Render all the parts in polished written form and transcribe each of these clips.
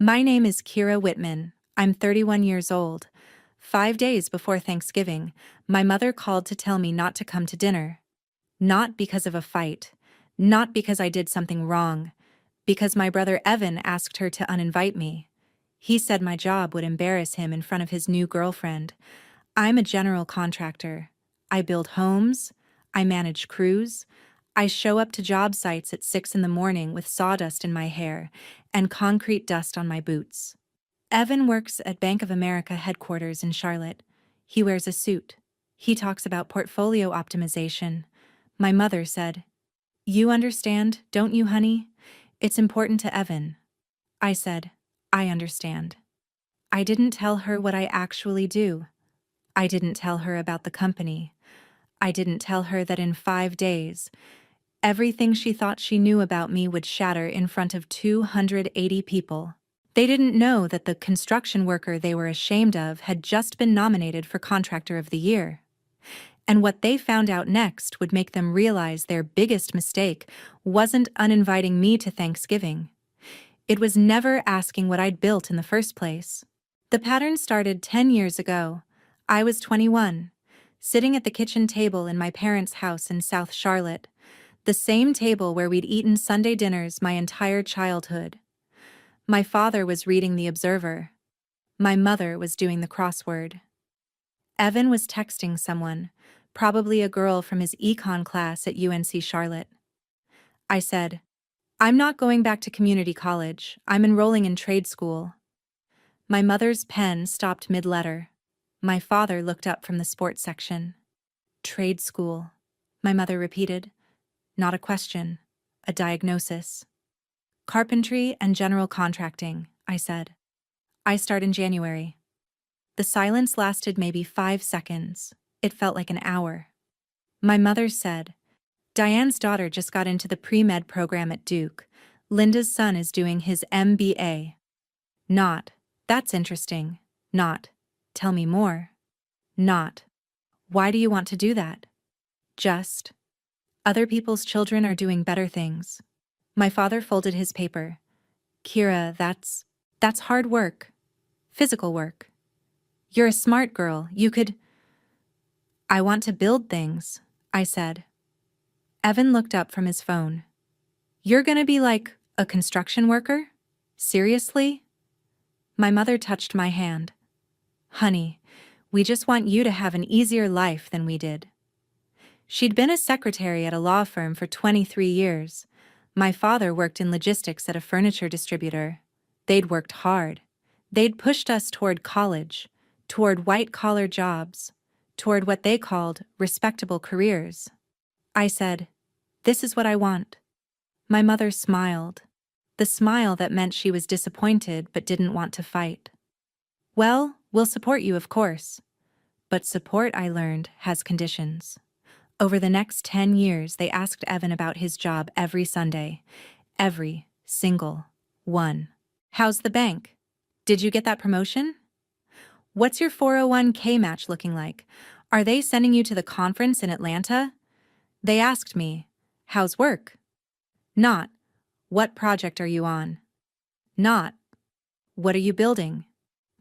My name is Kira Whitman. I'm 31 years old. 5 days before Thanksgiving, my mother called to tell me not to come to dinner. Not because of a fight. Not because I did something wrong. Because my brother Evan asked her to uninvite me. He said my job would embarrass him in front of his new girlfriend. I'm a general contractor. I build homes. I manage crews. I show up to job sites at 6 in the morning with sawdust in my hair and concrete dust on my boots. Evan works at Bank of America headquarters in Charlotte. He wears a suit. He talks about portfolio optimization. My mother said, "You understand, don't you, honey? It's important to Evan." I said, "I understand." I didn't tell her what I actually do. I didn't tell her about the company. I didn't tell her that in 5 days, everything she thought she knew about me would shatter in front of 280 people. They didn't know that the construction worker they were ashamed of had just been nominated for Contractor of the Year. And what they found out next would make them realize their biggest mistake wasn't uninviting me to Thanksgiving. It was never asking what I'd built in the first place. The pattern started 10 years ago. I was 21, sitting at the kitchen table in my parents' house in South Charlotte, the same table where we'd eaten Sunday dinners my entire childhood. My father was reading The Observer. My mother was doing the crossword. Evan was texting someone, probably a girl from his econ class at UNC Charlotte. I said, "I'm not going back to community college. I'm enrolling in trade school." My mother's pen stopped mid-letter. My father looked up from the sports section. "Trade school," my mother repeated. Not a question, a diagnosis. "Carpentry and general contracting," I said. "I start in January." The silence lasted maybe 5 seconds. It felt like an hour. My mother said, "Diane's daughter just got into the pre-med program at Duke. Linda's son is doing his MBA. Not, that's interesting. Not, tell me more. Not, why do you want to do that? Just, other people's children are doing better things." My father folded his paper. "Kira, that's hard work. Physical work. You're a smart girl. You could—" "I want to build things," I said. Evan looked up from his phone. "You're gonna be like a construction worker? Seriously?" My mother touched my hand. "Honey, we just want you to have an easier life than we did." She'd been a secretary at a law firm for 23 years. My father worked in logistics at a furniture distributor. They'd worked hard. They'd pushed us toward college, toward white-collar jobs, toward what they called respectable careers. I said, "This is what I want." My mother smiled, the smile that meant she was disappointed but didn't want to fight. "Well, we'll support you, of course." But support, I learned, has conditions. Over the next 10 years, they asked Evan about his job every Sunday. Every single one. "How's the bank? Did you get that promotion? What's your 401k match looking like? Are they sending you to the conference in Atlanta?" They asked me, "How's work?" Not, "What project are you on?" Not, "What are you building?"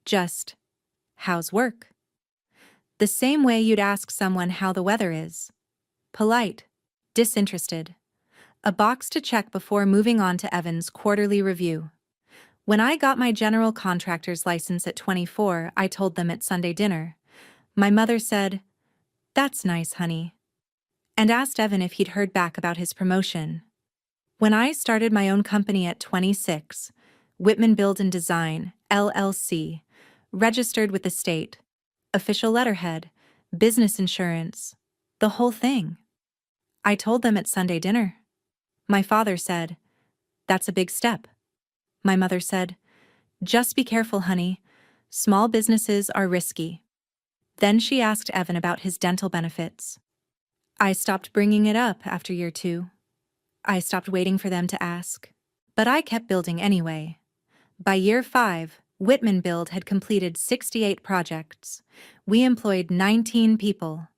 Just, "How's work?" The same way you'd ask someone how the weather is. Polite, disinterested. A box to check before moving on to Evan's quarterly review. When I got my general contractor's license at 24, I told them at Sunday dinner. My mother said, "That's nice, honey," and asked Evan if he'd heard back about his promotion. When I started my own company at 26, Whitman Build and Design, LLC, registered with the state, official letterhead, business insurance, the whole thing. I told them at Sunday dinner. My father said, "That's a big step." My mother said, "Just be careful, honey. Small businesses are risky." Then she asked Evan about his dental benefits. I stopped bringing it up after year 2. I stopped waiting for them to ask. But I kept building anyway. By year 5, Whitman Build had completed 68 projects. We employed 19 people.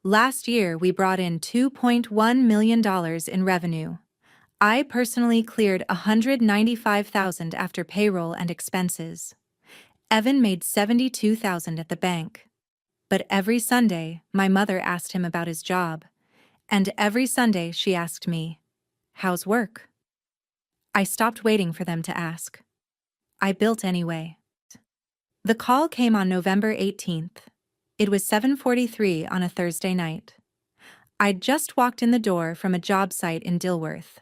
Last year, we brought in $2.1 million in revenue. I personally cleared $195,000 after payroll and expenses. Evan made $72,000 at the bank. But every Sunday, my mother asked him about his job. And every Sunday she asked me, "How's work?" I stopped waiting for them to ask. I built anyway. The call came on November 18th. It was 7:43 on a Thursday night. I'd just walked in the door from a job site in Dilworth.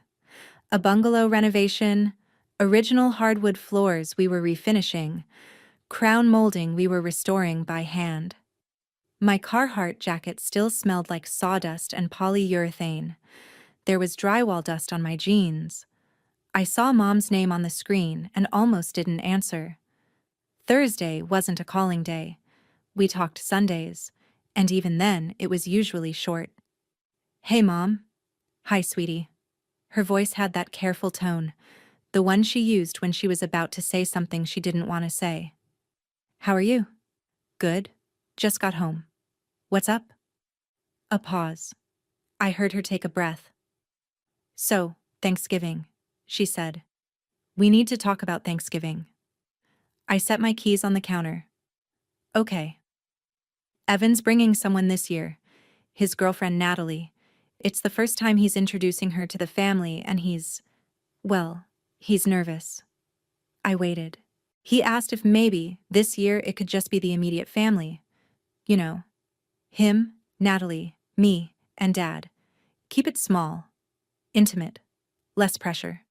A bungalow renovation, original hardwood floors we were refinishing, crown molding we were restoring by hand. My Carhartt jacket still smelled like sawdust and polyurethane. There was drywall dust on my jeans. I saw Mom's name on the screen and almost didn't answer. Thursday wasn't a calling day. We talked Sundays, and even then it was usually short. "Hey, Mom." "Hi, sweetie." Her voice had that careful tone, the one she used when she was about to say something she didn't want to say. "How are you?" "Good. Just got home." "What's up?" A pause. I heard her take a breath. "So, Thanksgiving," she said. "We need to talk about Thanksgiving." I set my keys on the counter. "Okay." "Evan's bringing someone this year. His girlfriend Natalie. It's the first time he's introducing her to the family and he's nervous." I waited. He asked if maybe, this year, it could just be the immediate family. You know. Him, Natalie, me, and Dad. Keep it small. Intimate. Less pressure.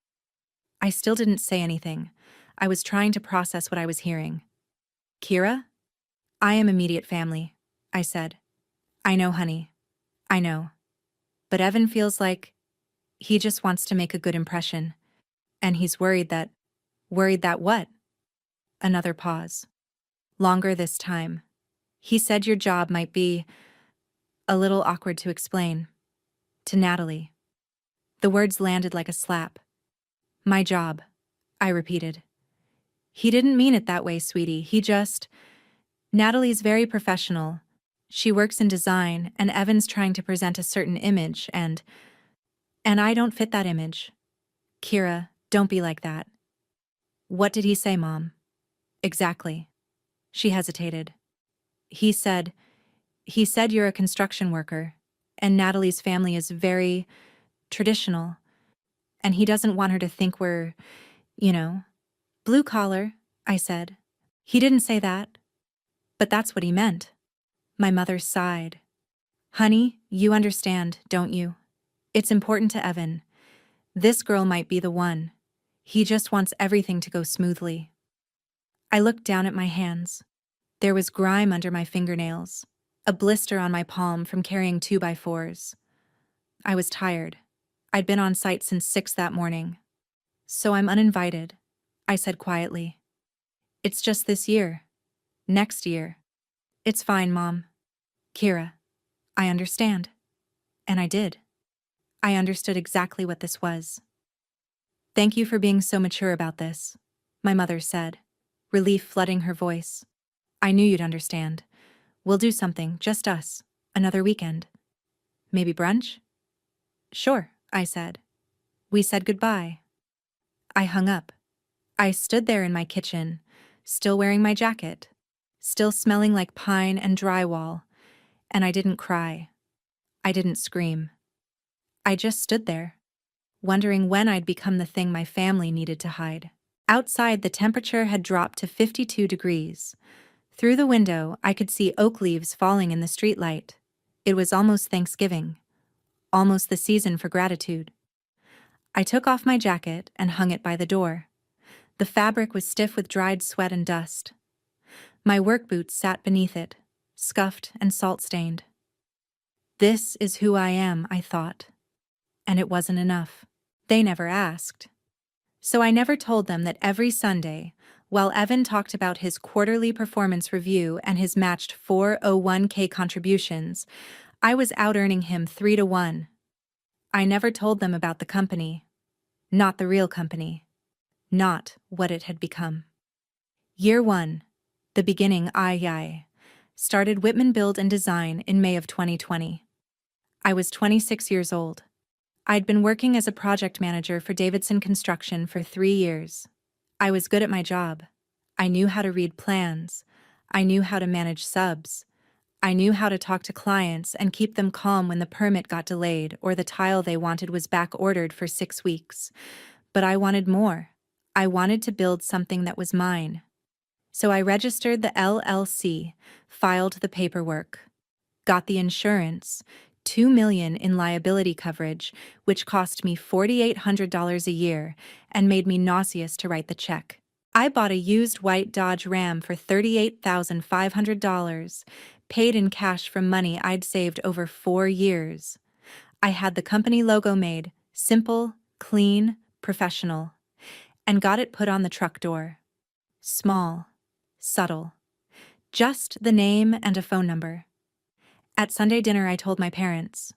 I still didn't say anything. I was trying to process what I was hearing. "Kira? I am immediate family," I said. "I know, honey. I know. But Evan feels like he just wants to make a good impression. And he's worried that what?" Another pause. Longer this time. "He said your job might be a little awkward to explain. To Natalie." The words landed like a slap. "My job," I repeated. "He didn't mean it that way, sweetie. Natalie's very professional. She works in design, and Evan's trying to present a certain image, and I don't fit that image. Kira, don't be like that." "What did he say, Mom?" "Exactly." She hesitated. He said you're a construction worker, and Natalie's family is very traditional, and he doesn't want her to think we're, blue collar," I said. "He didn't say that. But that's what he meant." My mother sighed. "Honey, you understand, don't you? It's important to Evan. This girl might be the one. He just wants everything to go smoothly." I looked down at my hands. There was grime under my fingernails, a blister on my palm from carrying 2x4s. I was tired. I'd been on site since 6 that morning. "So I'm uninvited," I said quietly. "It's just this year. Next year." "It's fine, Mom." "Kira, I understand." And I did. I understood exactly what this was. "Thank you for being so mature about this," my mother said, relief flooding her voice. "I knew you'd understand. We'll do something, just us, another weekend. Maybe brunch?" "Sure," I said. We said goodbye. I hung up. I stood there in my kitchen, still wearing my jacket, still smelling like pine and drywall, and I didn't cry. I didn't scream. I just stood there, wondering when I'd become the thing my family needed to hide. Outside, the temperature had dropped to 52 degrees. Through the window, I could see oak leaves falling in the streetlight. It was almost Thanksgiving, almost the season for gratitude. I took off my jacket and hung it by the door. The fabric was stiff with dried sweat and dust. My work boots sat beneath it, scuffed and salt-stained. This is who I am, I thought. And it wasn't enough. They never asked. So I never told them that every Sunday, while Evan talked about his quarterly performance review and his matched 401k contributions, I was out-earning him 3-to-1. I never told them about the company. Not the real company. Not what it had become. Year 1, the beginning, I started Whitman Build and Design in May of 2020. I was 26 years old. I'd been working as a project manager for Davidson Construction for 3 years. I was good at my job. I knew how to read plans. I knew how to manage subs. I knew how to talk to clients and keep them calm when the permit got delayed or the tile they wanted was back ordered for 6 weeks. But I wanted more. I wanted to build something that was mine. So I registered the LLC, filed the paperwork, got the insurance, $2 million in liability coverage, which cost me $4,800 a year and made me nauseous to write the check. I bought a used white Dodge Ram for $38,500, paid in cash from money I'd saved over 4 years. I had the company logo made, simple, clean, professional, and got it put on the truck door. Small, subtle, just the name and a phone number. At Sunday dinner, I told my parents.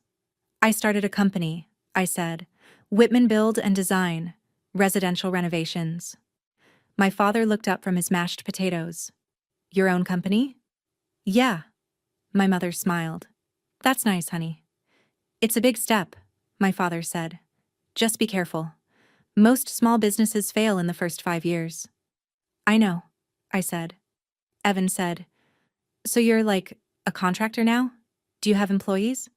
I started a company, I said, Whitman Build and Design, residential renovations. My father looked up from his mashed potatoes. Your own company? Yeah, my mother smiled. That's nice, honey. It's a big step, my father said. Just be careful. Most small businesses fail in the first 5 years. I know, I said. Evan said, so you're like a contractor now? Do you have employees?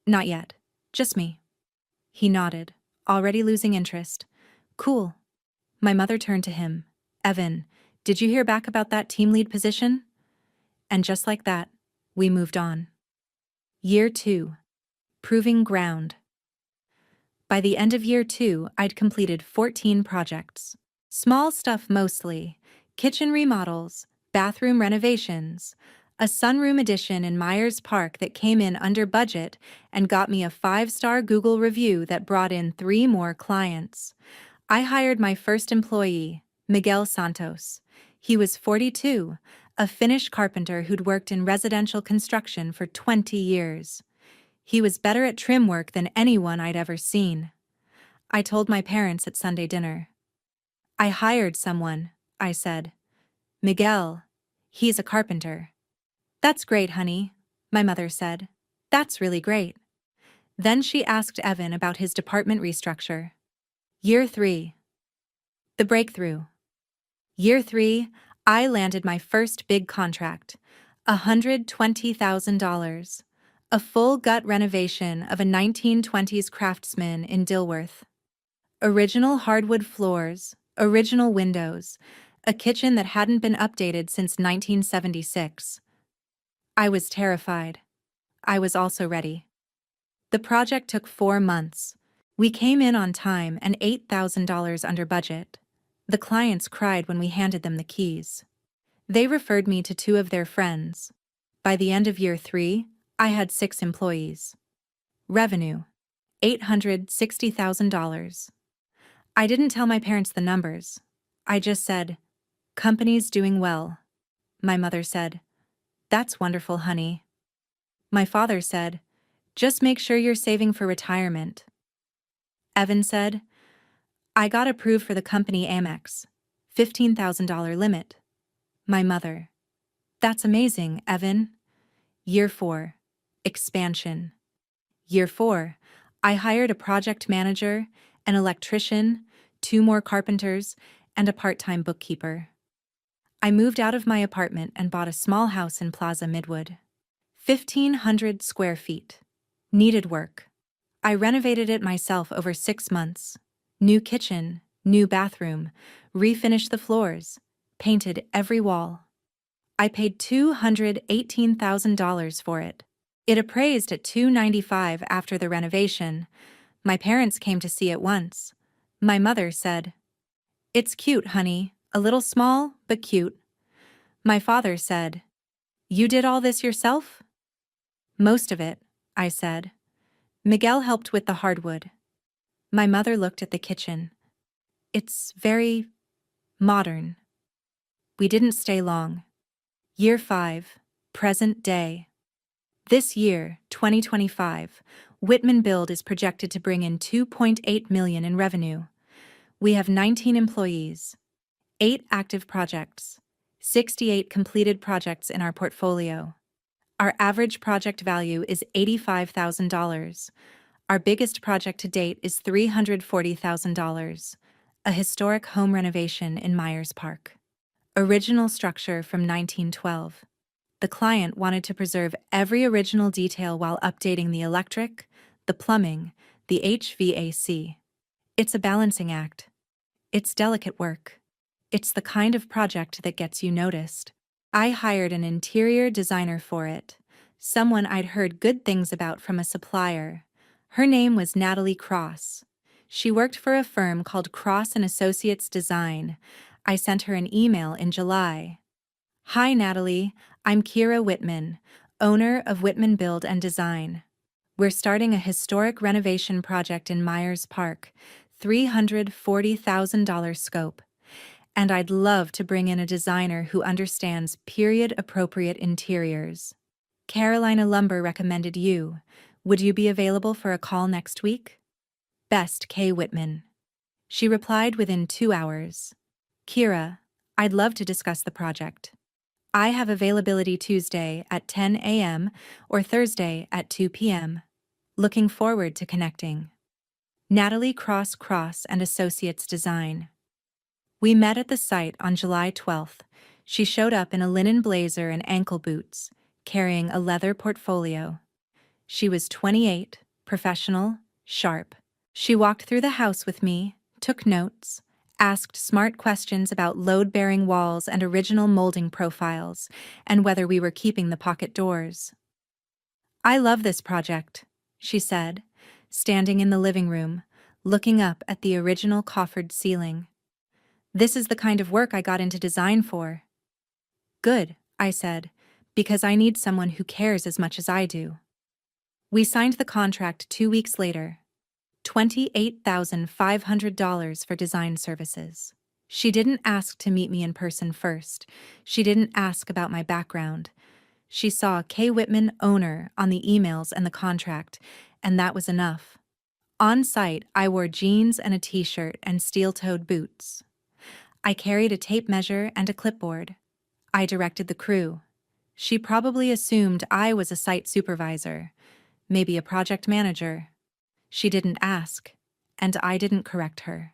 Not yet. Just me. He nodded, already losing interest. Cool. My mother turned to him. Evan, did you hear back about that team lead position? And just like that, we moved on. Year 2. Proving ground. By the end of year 2, I'd completed 14 projects. Small stuff mostly. Kitchen remodels, bathroom renovations, a sunroom addition in Myers Park that came in under budget and got me a 5-star Google review that brought in 3 more clients. I hired my first employee, Miguel Santos. He was 42, a Finnish carpenter who'd worked in residential construction for 20 years. He was better at trim work than anyone I'd ever seen. I told my parents at Sunday dinner. I hired someone, I said. Miguel. He's a carpenter. That's great, honey, my mother said. That's really great. Then she asked Evan about his department restructure. Year 3. The breakthrough. Year 3, I landed my first big contract, $120,000. A full gut renovation of a 1920s craftsman in Dilworth. Original hardwood floors, original windows, a kitchen that hadn't been updated since 1976. I was terrified. I was also ready. The project took 4 months. We came in on time and $8,000 under budget. The clients cried when we handed them the keys. They referred me to 2 of their friends. By the end of year 3, I had 6 employees. Revenue, $860,000. I didn't tell my parents the numbers. I just said, company's doing well. My mother said, that's wonderful, honey. My father said, just make sure you're saving for retirement. Evan said, I got approved for the company Amex, $15,000 limit. My mother, that's amazing, Evan. Year 4, expansion. Year 4, I hired a project manager, an electrician, 2 more carpenters, and a part-time bookkeeper. I moved out of my apartment and bought a small house in Plaza Midwood. 1,500 square feet. Needed work. I renovated it myself over 6 months. New kitchen, new bathroom, refinished the floors, painted every wall. I paid $218,000 for it. It appraised at $295,000 after the renovation. My parents came to see it once. My mother said, it's cute, honey. A little small, but cute. My father said, you did all this yourself? Most of it, I said. Miguel helped with the hardwood. My mother looked at the kitchen. It's very modern. We didn't stay long. Year 5, present day. This year, 2025, Whitman Build is projected to bring in $2.8 million in revenue. We have 19 employees, 8 active projects, 68 completed projects in our portfolio. Our average project value is $85,000. Our biggest project to date is $340,000, a historic home renovation in Myers Park. Original structure from 1912. The client wanted to preserve every original detail while updating the electric, the plumbing, the HVAC. It's a balancing act. It's delicate work. It's the kind of project that gets you noticed. I hired an interior designer for it, someone I'd heard good things about from a supplier. Her name was Natalie Cross. She worked for a firm called Cross & Associates Design. I sent her an email in July. Hi Natalie, I'm Kira Whitman, owner of Whitman Build and Design. We're starting a historic renovation project in Myers Park, $340,000 scope. And I'd love to bring in a designer who understands period-appropriate interiors. Carolina Lumber recommended you. Would you be available for a call next week? Best K. Whitman. She replied within 2 hours. Kira, I'd love to discuss the project. I have availability Tuesday at 10 a.m. or Thursday at 2 p.m. Looking forward to connecting. Natalie Cross & Associates Design. We met at the site on July 12th. She showed up in a linen blazer and ankle boots, carrying a leather portfolio. She was 28, professional, sharp. She walked through the house with me, took notes, asked smart questions about load-bearing walls and original molding profiles, and whether we were keeping the pocket doors. I love this project, she said, standing in the living room, looking up at the original coffered ceiling. This is the kind of work I got into design for. Good, I said, because I need someone who cares as much as I do. We signed the contract 2 weeks later. $28,500 for design services. She didn't ask to meet me in person first. She didn't ask about my background. She saw K. Whitman, owner, on the emails and the contract, and that was enough. On site, I wore jeans and a t-shirt and steel-toed boots. I carried a tape measure and a clipboard. I directed the crew. She probably assumed I was a site supervisor, maybe a project manager. She didn't ask, and I didn't correct her.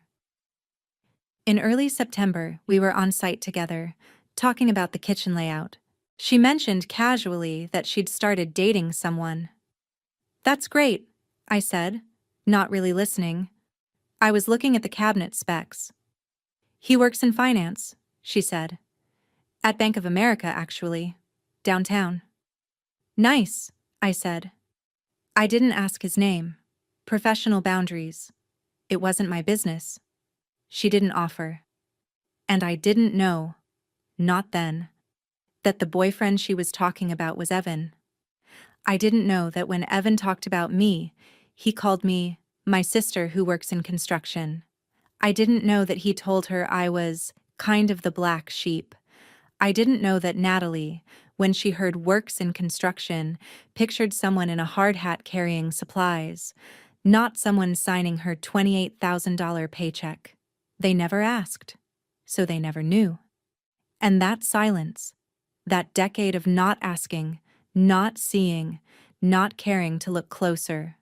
In early September, we were on site together, talking about the kitchen layout. She mentioned casually that she'd started dating someone. That's great, I said, not really listening. I was looking at the cabinet specs. He works in finance, she said. At Bank of America, actually. Downtown. Nice, I said. I didn't ask his name. Professional boundaries. It wasn't my business. She didn't offer. And I didn't know, not then, that the boyfriend she was talking about was Evan. I didn't know that when Evan talked about me, he called me my sister who works in construction. I didn't know that he told her I was kind of the black sheep. I didn't know that Natalie, when she heard works in construction, pictured someone in a hard hat carrying supplies, not someone signing her $28,000 paycheck. They never asked, so they never knew. And that silence, that decade of not asking, not seeing, not caring to look closer,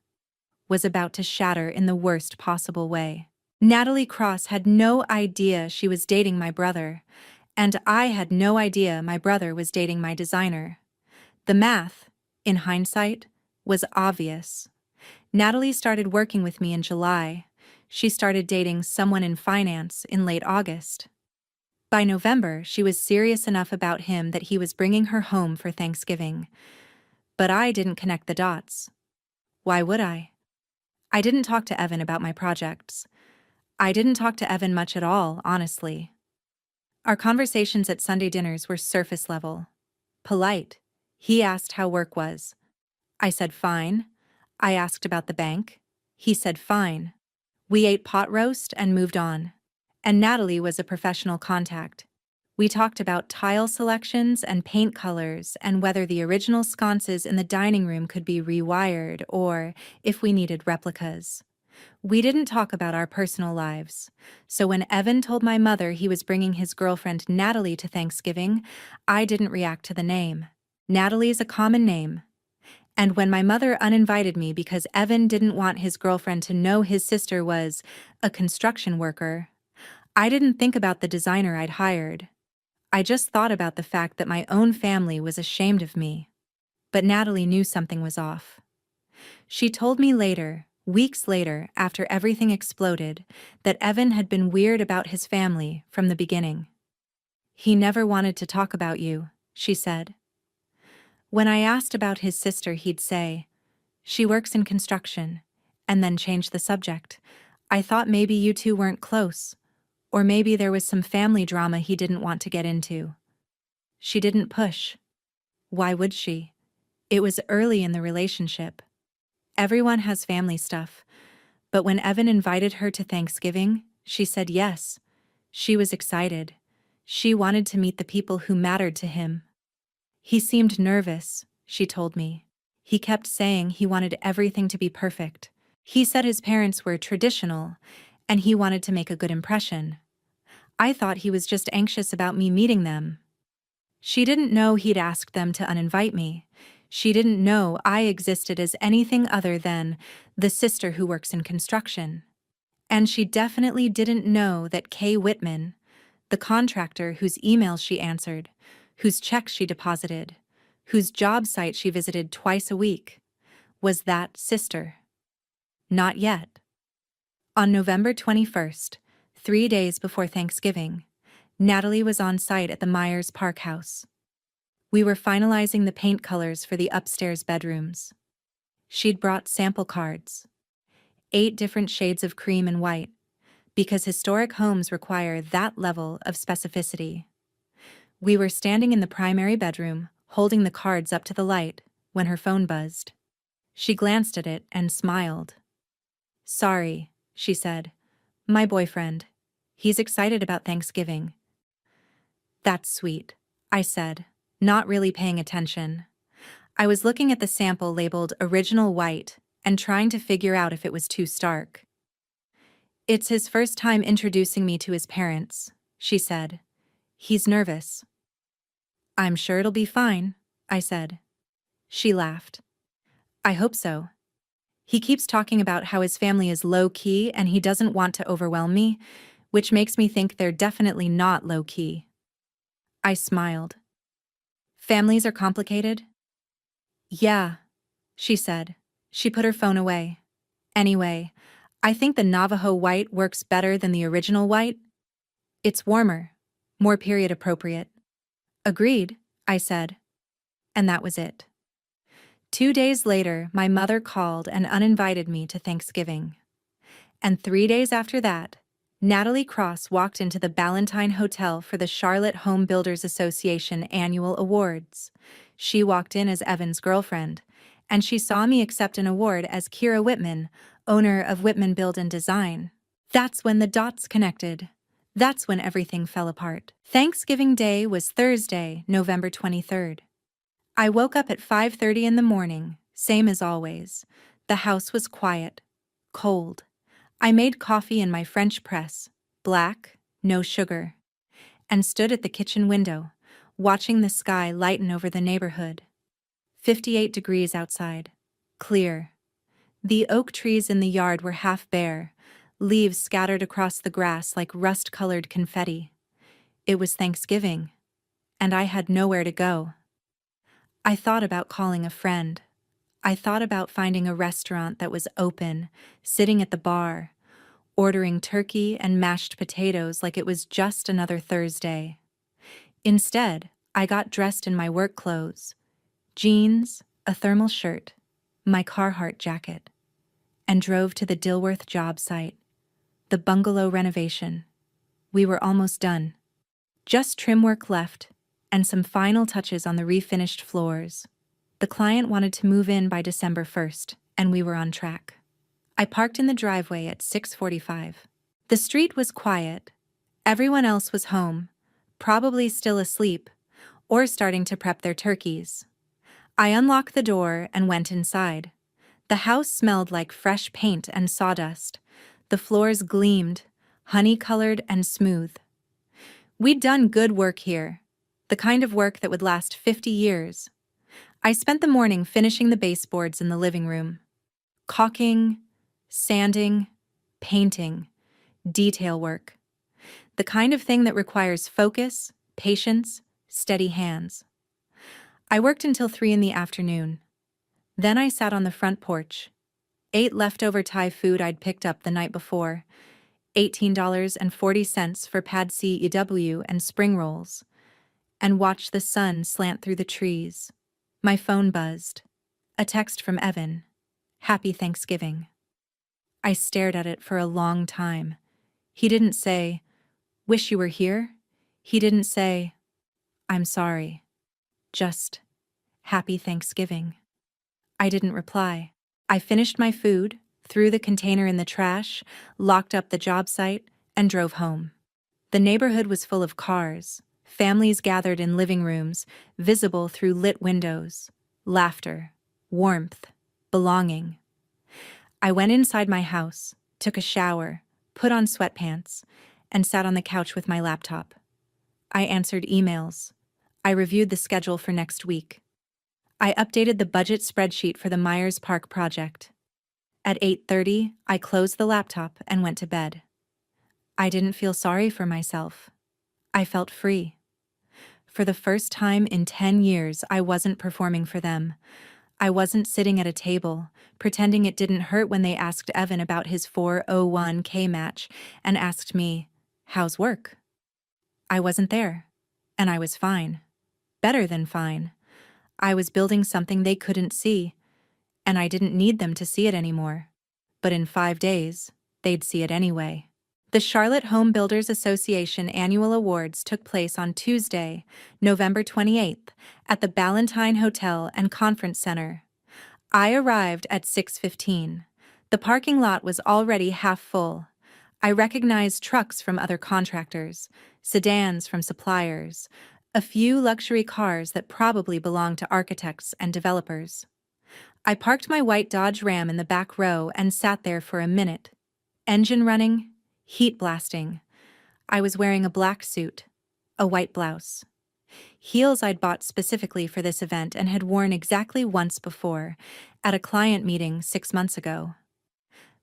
was about to shatter in the worst possible way. Natalie Cross had no idea she was dating my brother, and I had no idea my brother was dating my designer. The math, in hindsight, was obvious. Natalie started working with me in July. She started dating someone in finance in late August. By November, she was serious enough about him that he was bringing her home for Thanksgiving. But I didn't connect the dots. Why would I? I didn't talk to Evan about my projects. I didn't talk to Evan much at all, honestly. Our conversations at Sunday dinners were surface level. Polite. He asked how work was. I said fine. I asked about the bank. He said fine. We ate pot roast and moved on. And Natalie was a professional contact. We talked about tile selections and paint colors and whether the original sconces in the dining room could be rewired or if we needed replicas. We didn't talk about our personal lives, so when Evan told my mother he was bringing his girlfriend Natalie to Thanksgiving, I didn't react to the name. Natalie's a common name. And when my mother uninvited me because Evan didn't want his girlfriend to know his sister was a construction worker, I didn't think about the designer I'd hired. I just thought about the fact that my own family was ashamed of me. But Natalie knew something was off. She told me later, weeks later, after everything exploded, that Evan had been weird about his family from the beginning. "He never wanted to talk about you," she said. When I asked about his sister, he'd say, "She works in construction," and then change the subject. "I thought maybe you two weren't close, or maybe there was some family drama he didn't want to get into." She didn't push. Why would she? It was early in the relationship. Everyone has family stuff, but when Evan invited her to Thanksgiving, she said yes. She was excited. She wanted to meet the people who mattered to him. "He seemed nervous," she told me. "He kept saying he wanted everything to be perfect. He said his parents were traditional, and he wanted to make a good impression. I thought he was just anxious about me meeting them." She didn't know he'd asked them to uninvite me. She didn't know I existed as anything other than the sister who works in construction. And she definitely didn't know that Kay Whitman, the contractor whose emails she answered, whose checks she deposited, whose job site she visited twice a week, was that sister. Not yet. On November 21st, 3 days before Thanksgiving, Natalie was on site at the Myers Park house. We were finalizing the paint colors for the upstairs bedrooms. She'd brought sample cards, 8 different shades of cream and white, because historic homes require that level of specificity. We were standing in the primary bedroom, holding the cards up to the light, when her phone buzzed. She glanced at it and smiled. "Sorry," she said. "My boyfriend. He's excited about Thanksgiving." "That's sweet," I said, not really paying attention. I was looking at the sample labeled Original White and trying to figure out if it was too stark. "It's his first time introducing me to his parents," she said. "He's nervous." "I'm sure it'll be fine," I said. She laughed. "I hope so. He keeps talking about how his family is low-key and he doesn't want to overwhelm me, which makes me think they're definitely not low-key." I smiled. "Families are complicated?" "Yeah," she said. She put her phone away. "Anyway, I think the Navajo white works better than the original white. It's warmer, more period appropriate." "Agreed," I said. And that was it. 2 days later, my mother called and uninvited me to Thanksgiving. And 3 days after that, Natalie Cross walked into the Ballantine Hotel for the Charlotte Home Builders Association annual awards. She walked in as Evan's girlfriend, and she saw me accept an award as Kira Whitman, owner of Whitman Build and Design. That's when the dots connected. That's when everything fell apart. Thanksgiving Day was Thursday, November 23rd. I woke up at 5:30 in the morning, same as always. The house was quiet, cold. I made coffee in my French press, black, no sugar, and stood at the kitchen window, watching the sky lighten over the neighborhood. 58 degrees outside, clear. The oak trees in the yard were half bare, leaves scattered across the grass like rust-colored confetti. It was Thanksgiving, and I had nowhere to go. I thought about calling a friend. I thought about finding a restaurant that was open, sitting at the bar, ordering turkey and mashed potatoes like it was just another Thursday. Instead, I got dressed in my work clothes, jeans, a thermal shirt, my Carhartt jacket, and drove to the Dilworth job site, the bungalow renovation. We were almost done. Just trim work left, and some final touches on the refinished floors. The client wanted to move in by December 1st, and we were on track. I parked in the driveway at 6:45. The street was quiet. Everyone else was home, probably still asleep, or starting to prep their turkeys. I unlocked the door and went inside. The house smelled like fresh paint and sawdust. The floors gleamed, honey-colored and smooth. We'd done good work here, the kind of work that would last 50 years. I spent the morning finishing the baseboards in the living room. Caulking, sanding, painting, detail work. The kind of thing that requires focus, patience, steady hands. I worked until 3 in the afternoon. Then I sat on the front porch, ate leftover Thai food I'd picked up the night before, $18.40 for pad CEW and spring rolls, and watched the sun slant through the trees. My phone buzzed. A text from Evan. Happy Thanksgiving. I stared at it for a long time. He didn't say, "Wish you were here." He didn't say, "I'm sorry." Just, "Happy Thanksgiving." I didn't reply. I finished my food, threw the container in the trash, locked up the job site, and drove home. The neighborhood was full of cars, families gathered in living rooms, visible through lit windows, laughter, warmth, belonging. I went inside my house, took a shower, put on sweatpants, and sat on the couch with my laptop. I answered emails. I reviewed the schedule for next week. I updated the budget spreadsheet for the Myers Park project. At 8:30, I closed the laptop and went to bed. I didn't feel sorry for myself. I felt free. For the first time in 10 years, I wasn't performing for them. I wasn't sitting at a table, pretending it didn't hurt when they asked Evan about his 401k match and asked me, "How's work?" I wasn't there, and I was fine. Better than fine. I was building something they couldn't see, and I didn't need them to see it anymore. But in 5 days, they'd see it anyway. The Charlotte Home Builders Association Annual Awards took place on Tuesday, November 28th, at the Ballantine Hotel and Conference Center. I arrived at 6:15. The parking lot was already half full. I recognized trucks from other contractors, sedans from suppliers, a few luxury cars that probably belonged to architects and developers. I parked my white Dodge Ram in the back row and sat there for a minute. Engine running, heat blasting. I was wearing a black suit, a white blouse. Heels I'd bought specifically for this event and had worn exactly once before, at a client meeting 6 months ago.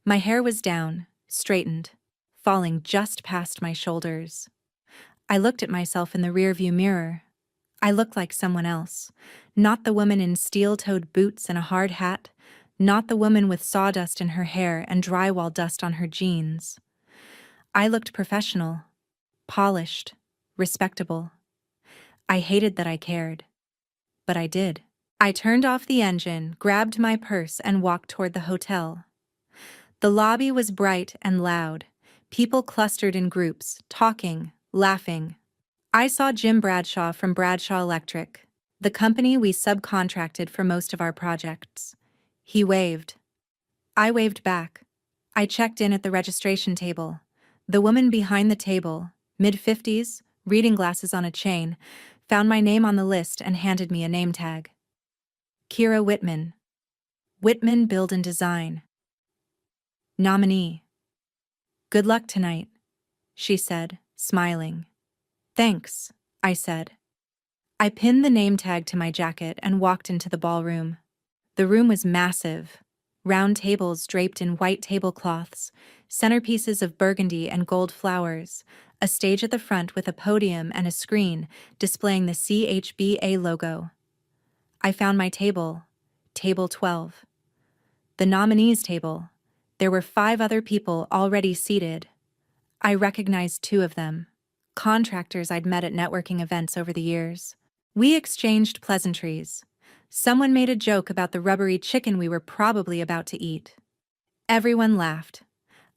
My hair was down, straightened, falling just past my shoulders. I looked at myself in the rearview mirror. I looked like someone else, not the woman in steel-toed boots and a hard hat, not the woman with sawdust in her hair and drywall dust on her jeans. I looked professional, polished, respectable. I hated that I cared, but I did. I turned off the engine, grabbed my purse, and walked toward the hotel. The lobby was bright and loud. People clustered in groups, talking, laughing. I saw Jim Bradshaw from Bradshaw Electric, the company we subcontracted for most of our projects. He waved. I waved back. I checked in at the registration table. The woman behind the table, mid-50s, reading glasses on a chain, found my name on the list and handed me a name tag. Kira Whitman. Whitman Build and Design. Nominee. "Good luck tonight," she said, smiling. "Thanks," I said. I pinned the name tag to my jacket and walked into the ballroom. The room was massive. Round tables draped in white tablecloths, centerpieces of burgundy and gold flowers, a stage at the front with a podium and a screen displaying the CHBA logo. I found my table, table 12. The nominees' table. There were 5 other people already seated. I recognized 2 of them, contractors I'd met at networking events over the years. We exchanged pleasantries. Someone made a joke about the rubbery chicken we were probably about to eat. Everyone laughed.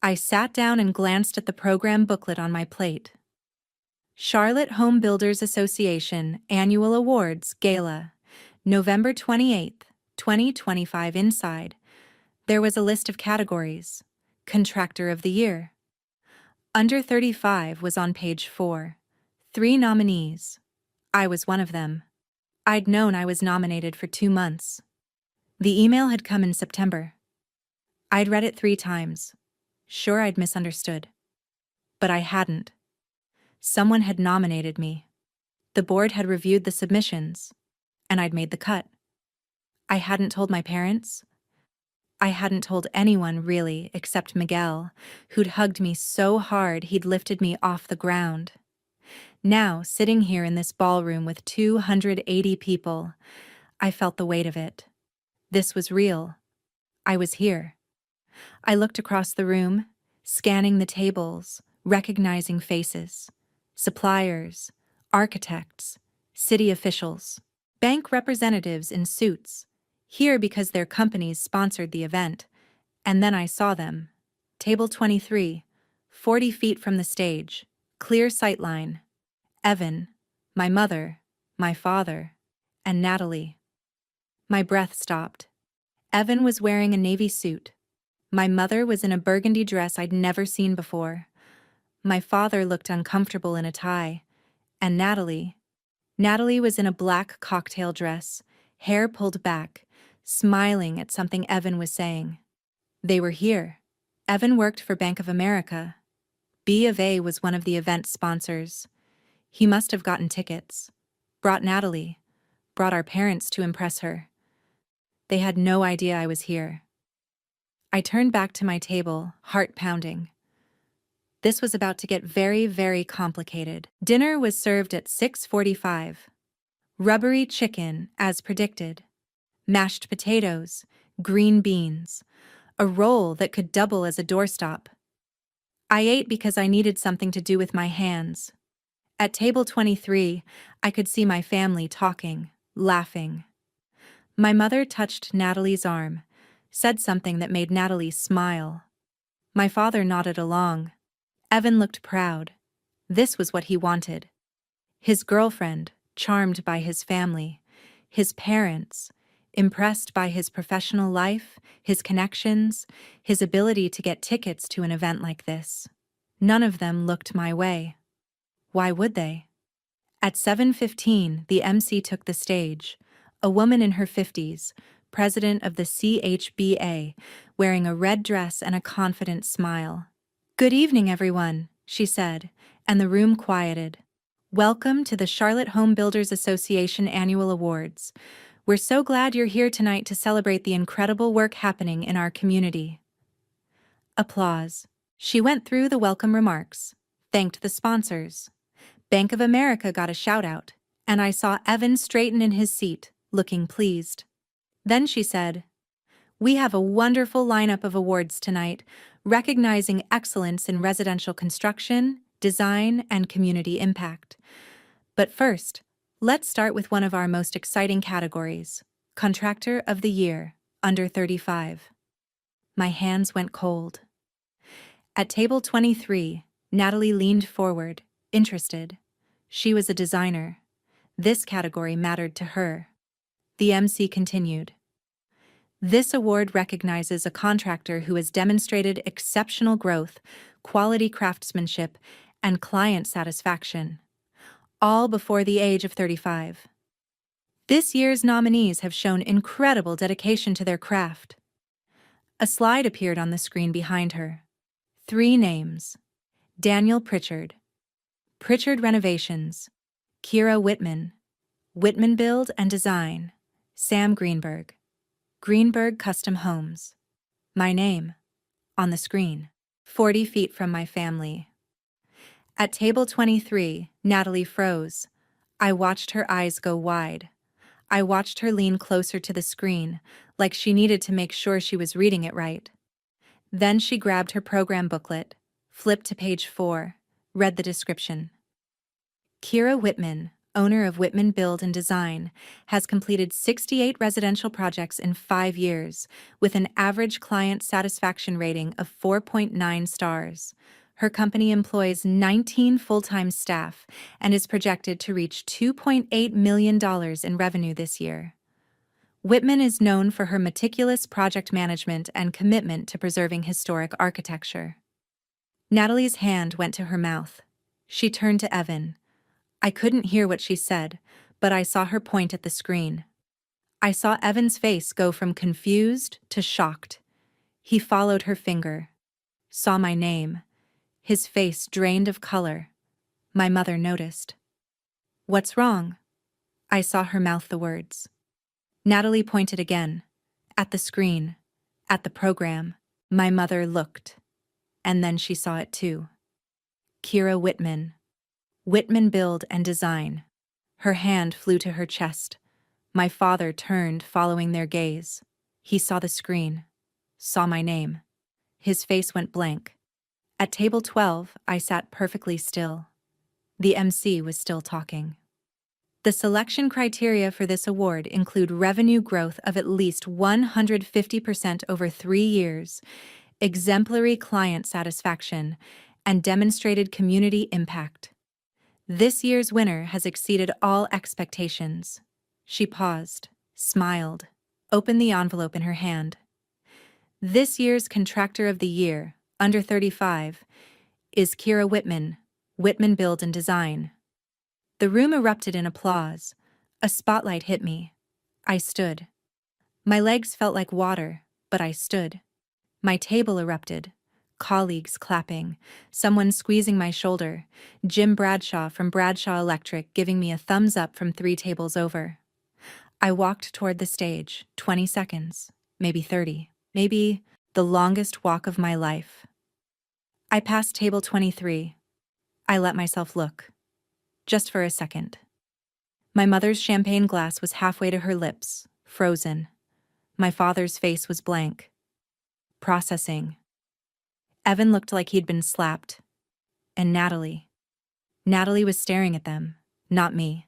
I sat down and glanced at the program booklet on my plate. Charlotte Home Builders Association Annual Awards Gala, November 28th, 2025. Inside, there was a list of categories. Contractor of the Year. Under 35 was on page 4. 3 nominees. I was one of them. I'd known I was nominated for 2 months. The email had come in September. I'd read it 3 times. Sure, I'd misunderstood. But I hadn't. Someone had nominated me. The board had reviewed the submissions, and I'd made the cut. I hadn't told my parents. I hadn't told anyone, really, except Miguel, who'd hugged me so hard he'd lifted me off the ground. Now, sitting here in this ballroom with 280 people, I felt the weight of it. This was real. I was here. I looked across the room, scanning the tables, recognizing faces. Suppliers, architects, city officials, bank representatives in suits, here because their companies sponsored the event. And then I saw them. Table 23, 40 feet from the stage, clear sightline. Evan, my mother, my father, and Natalie. My breath stopped. Evan was wearing a navy suit. My mother was in a burgundy dress I'd never seen before. My father looked uncomfortable in a tie. And Natalie was in a black cocktail dress, hair pulled back, smiling at something Evan was saying. They were here. Evan worked for Bank of America. B of A was one of the event sponsors. He must have gotten tickets. Brought Natalie. Brought our parents to impress her. They had no idea I was here. I turned back to my table, heart pounding. This was about to get very, very complicated. Dinner was served at 6:45. Rubbery chicken, as predicted. Mashed potatoes, green beans, a roll that could double as a doorstop. I ate because I needed something to do with my hands. At table 23, I could see my family talking, laughing. My mother touched Natalie's arm, said something that made Natalie smile. My father nodded along. Evan looked proud. This was what he wanted. His girlfriend, charmed by his family. His parents, impressed by his professional life, his connections, his ability to get tickets to an event like this. None of them looked my way. Why would they? At 7:15, the MC took the stage, a woman in her 50s, president of the CHBA, wearing a red dress and a confident smile. "Good evening, everyone," she said, and the room quieted. "Welcome to the Charlotte Home Builders Association Annual Awards. We're so glad you're here tonight to celebrate the incredible work happening in our community." Applause. She went through the welcome remarks, thanked the sponsors. Bank of America got a shout-out, and I saw Evan straighten in his seat, looking pleased. Then she said, "We have a wonderful lineup of awards tonight, recognizing excellence in residential construction, design, and community impact. But first, let's start with one of our most exciting categories, Contractor of the Year, under 35. My hands went cold. At table 23, Natalie leaned forward, interested. She was a designer. This category mattered to her. The MC continued. This award recognizes a contractor who has demonstrated exceptional growth, quality craftsmanship, and client satisfaction, all before the age of 35. This year's nominees have shown incredible dedication to their craft. A slide appeared on the screen behind her. 3 names. Daniel Pritchard, Pritchard Renovations, Kira Whitman, Whitman Build and Design, Sam Greenberg, Greenberg Custom Homes. My name, on the screen, 40 feet from my family. At table 23, Natalie froze. I watched her eyes go wide. I watched her lean closer to the screen, like she needed to make sure she was reading it right. Then she grabbed her program booklet, flipped to page 4, read the description. Kira Whitman, owner of Whitman Build and Design, has completed 68 residential projects in 5 years, with an average client satisfaction rating of 4.9 stars. Her company employs 19 full-time staff and is projected to reach $2.8 million in revenue this year. Whitman is known for her meticulous project management and commitment to preserving historic architecture. Natalie's hand went to her mouth. She turned to Evan. I couldn't hear what she said, but I saw her point at the screen. I saw Evan's face go from confused to shocked. He followed her finger, saw my name. His face drained of color. My mother noticed. "What's wrong?" I saw her mouth the words. Natalie pointed again. At the screen. At the program. My mother looked. And then she saw it too. Kira Whitman. Whitman Build and Design. Her hand flew to her chest. My father turned, following their gaze. He saw the screen. Saw my name. His face went blank. At table 12, I sat perfectly still. The MC was still talking. The selection criteria for this award include revenue growth of at least 150% over 3 years, exemplary client satisfaction, and demonstrated community impact. This year's winner has exceeded all expectations. She paused, smiled, opened the envelope in her hand. This year's Contractor of the Year, under 35, is Kira Whitman, Whitman Build and Design. The room erupted in applause. A spotlight hit me. I stood. My legs felt like water, but I stood. My table erupted. Colleagues clapping, someone squeezing my shoulder, Jim Bradshaw from Bradshaw Electric giving me a thumbs up from 3 tables over. I walked toward the stage, 20 seconds, maybe 30, maybe the longest walk of my life. I passed table 23. I let myself look. Just for a second. My mother's champagne glass was halfway to her lips, frozen. My father's face was blank. Processing. Evan looked like he'd been slapped. And Natalie. Natalie was staring at them, not me,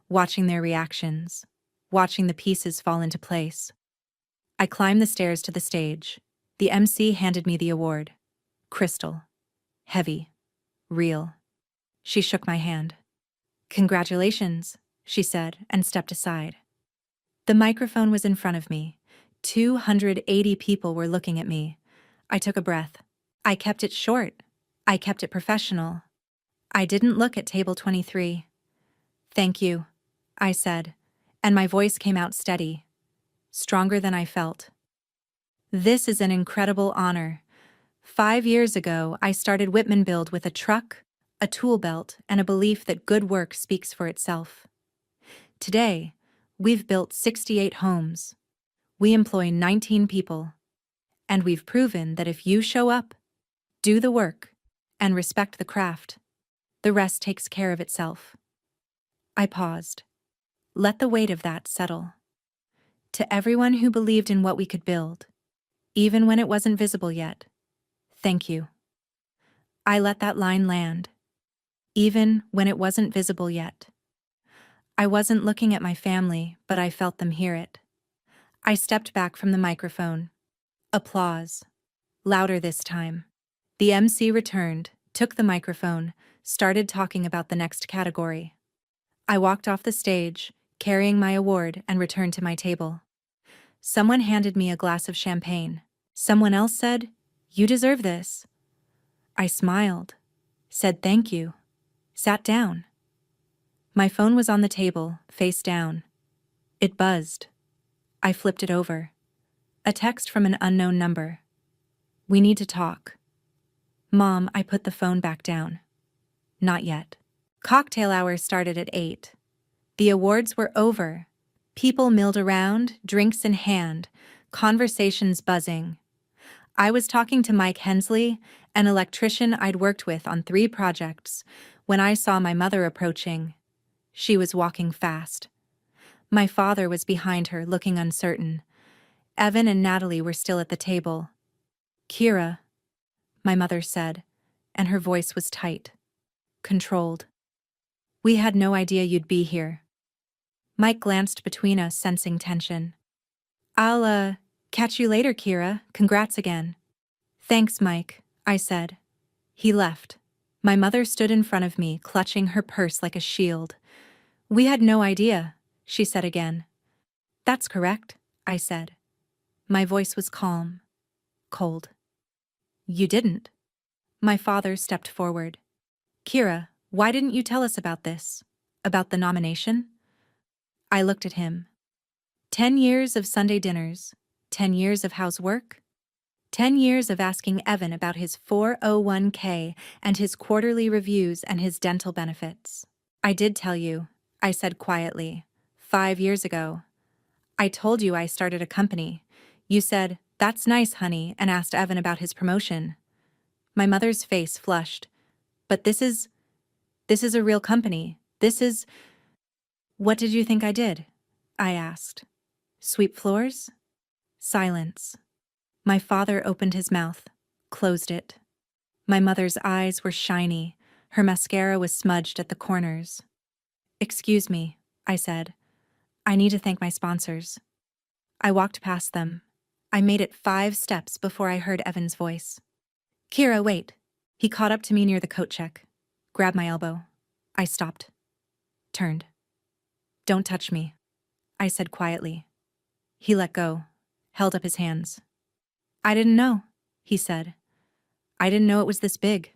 watching their reactions, watching the pieces fall into place. I climbed the stairs to the stage. The MC handed me the award. Crystal. Heavy. Real. She shook my hand. "Congratulations," she said, and stepped aside. The microphone was in front of me. 280 people were looking at me. I took a breath. I kept it short. I kept it professional. I didn't look at table 23. "Thank you," I said, and my voice came out steady, stronger than I felt. "This is an incredible honor. 5 years ago, I started Whitman Build with a truck, a tool belt, and a belief that good work speaks for itself. Today, we've built 68 homes. We employ 19 people. And we've proven that if you show up, do the work, and respect the craft, the rest takes care of itself." I paused. Let the weight of that settle. To everyone who believed in what we could build, even when it wasn't visible yet, thank you. I let that line land. Even when it wasn't visible yet. I wasn't looking at my family, but I felt them hear it. I stepped back from the microphone. Applause. Louder this time. The MC returned, took the microphone, started talking about the next category. I walked off the stage, carrying my award, and returned to my table. Someone handed me a glass of champagne. Someone else said, "You deserve this." I smiled, said thank you, sat down. My phone was on the table, face down. It buzzed. I flipped it over. A text from an unknown number. "We need to talk." "Mom," I put the phone back down. "Not yet." Cocktail hour started at 8. The awards were over. People milled around, drinks in hand, conversations buzzing. I was talking to Mike Hensley, an electrician I'd worked with on 3 projects, when I saw my mother approaching. She was walking fast. My father was behind her, looking uncertain. Evan and Natalie were still at the table. "Kira," my mother said, and her voice was tight, controlled. "We had no idea you'd be here." Mike glanced between us, sensing tension. "I'll, catch you later, Kira. Congrats again." "Thanks, Mike," I said. He left. My mother stood in front of me, clutching her purse like a shield. "We had no idea," she said again. "That's correct," I said. My voice was calm, cold. "You didn't." My father stepped forward. "Kira, why didn't you tell us about this? About the nomination?" I looked at him. 10 years of Sunday dinners, 10 years of housework, 10 years of asking Evan about his 401k and his quarterly reviews and his dental benefits. "I did tell you," I said quietly, 5 years ago. I told you I started a company. You said, "That's nice, honey," and asked Evan about his promotion. My mother's face flushed. But this is a real company. This is— What did you think I did? I asked. Sweep floors? Silence. My father opened his mouth, closed it. My mother's eyes were shiny. Her mascara was smudged at the corners. "Excuse me," I said. "I need to thank my sponsors." I walked past them. I made it 5 steps before I heard Evan's voice. "Kira, wait." He caught up to me near the coat check, grabbed my elbow. I stopped. Turned. "Don't touch me," I said quietly. He let go, held up his hands. "I didn't know," he said. "I didn't know it was this big.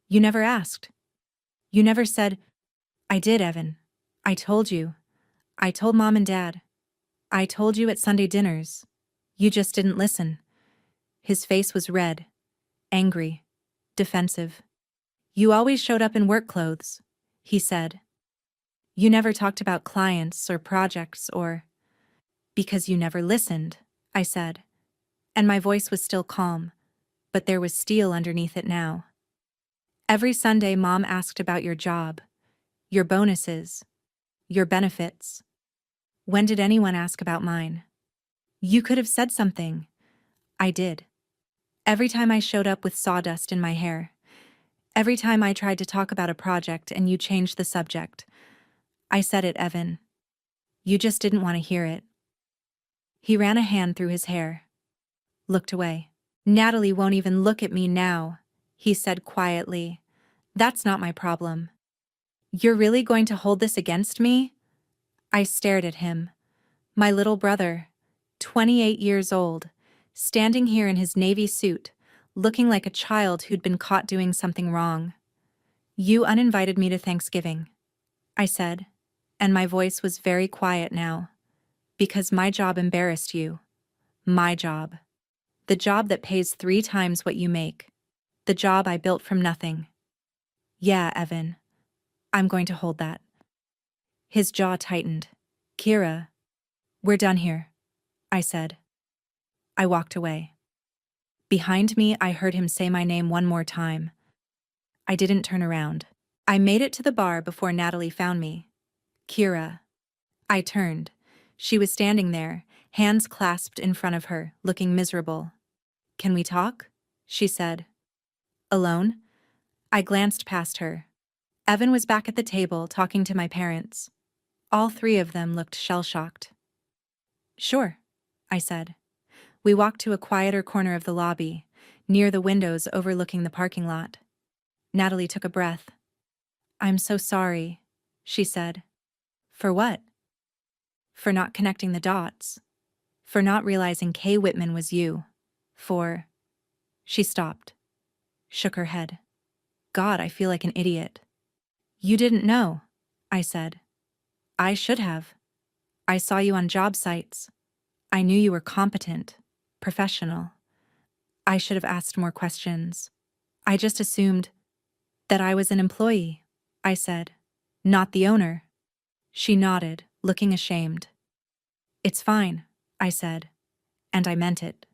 You never asked. You never said—" "I did, Evan. I told you. I told Mom and Dad. I told you at Sunday dinners. You just didn't listen." His face was red, angry, defensive. "You always showed up in work clothes," he said. "You never talked about clients or projects or—" "Because you never listened," I said. And my voice was still calm, but there was steel underneath it now. "Every Sunday, Mom asked about your job, your bonuses, your benefits. When did anyone ask about mine? You could have said something." I did. Every time I showed up with sawdust in my hair. Every time I tried to talk about a project and you changed the subject. I said it, Evan. You just didn't want to hear it. He ran a hand through his hair. Looked away. "Natalie won't even look at me now," he said quietly. "That's not my problem." "You're really going to hold this against me?" I stared at him. My little brother, 28 years old, standing here in his navy suit, looking like a child who'd been caught doing something wrong. "You uninvited me to Thanksgiving," I said, and my voice was very quiet now. "Because my job embarrassed you. My job. The job that pays 3 times what you make. The job I built from nothing." "Yeah, Evan. I'm going to hold that." His jaw tightened. "Kira, we're done here," I said. I walked away. Behind me, I heard him say my name one more time. I didn't turn around. I made it to the bar before Natalie found me. "Kira." I turned. She was standing there, hands clasped in front of her, looking miserable. "Can we talk?" she said. "Alone?" I glanced past her. Evan was back at the table talking to my parents. All 3 of them looked shell-shocked. "Sure," I said. We walked to a quieter corner of the lobby, near the windows overlooking the parking lot. Natalie took a breath. "I'm so sorry," she said. "For what?" "For not connecting the dots. For not realizing Kay Whitman was you. For—" She stopped, shook her head. "God, I feel like an idiot." "You didn't know," I said. "I should have. I saw you on job sites. I knew you were competent, professional. I should have asked more questions. I just assumed that I was an employee," I said. "Not the owner." She nodded, looking ashamed. "It's fine," I said, and I meant it.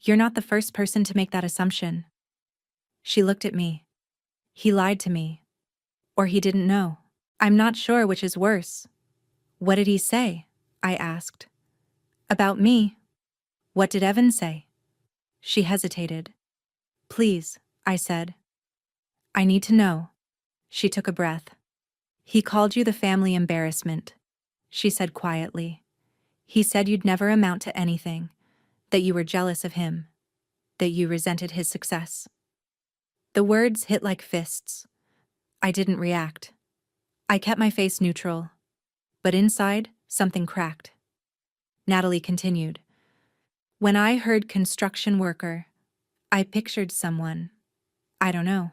"You're not the first person to make that assumption." She looked at me. He lied to me. Or he didn't know. I'm not sure which is worse. "What did he say?" I asked. "About me." "What did Evan say?" She hesitated. "Please," I said. "I need to know." She took a breath. "He called you the family embarrassment," she said quietly. "He said you'd never amount to anything, that you were jealous of him, that you resented his success." The words hit like fists. I didn't react. I kept my face neutral. But inside, something cracked. Natalie continued. "When I heard construction worker, I pictured someone, I don't know,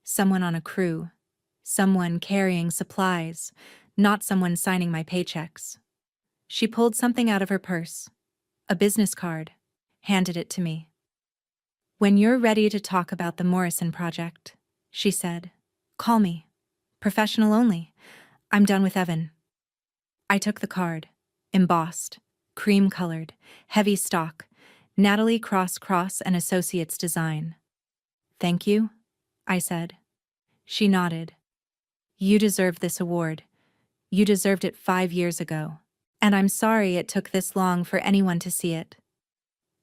someone on a crew, someone carrying supplies, not someone signing my paychecks." She pulled something out of her purse, a business card, handed it to me. "When you're ready to talk about the Morrison project," she said, "call me. Professional only. I'm done with Evan." I took the card, embossed, cream-colored, heavy stock, Natalie Cross and Associates design. "Thank you," I said. She nodded. "You deserve this award. You deserved it 5 years ago. And I'm sorry it took this long for anyone to see it."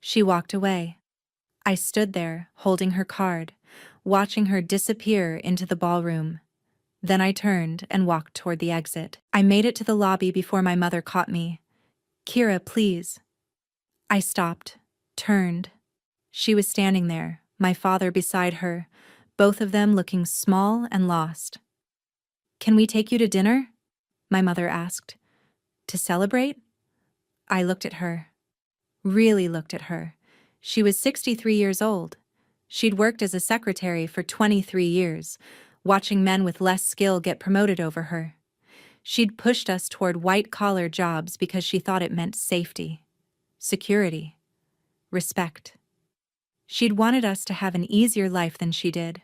She walked away. I stood there, holding her card, watching her disappear into the ballroom. Then I turned and walked toward the exit. I made it to the lobby before my mother caught me. "Kira, please." I stopped, turned. She was standing there, my father beside her, both of them looking small and lost. "Can we take you to dinner?" my mother asked. "To celebrate?" I looked at her. Really looked at her. She was 63 years old. She'd worked as a secretary for 23 years, watching men with less skill get promoted over her. She'd pushed us toward white-collar jobs because she thought it meant safety, security, respect. She'd wanted us to have an easier life than she did,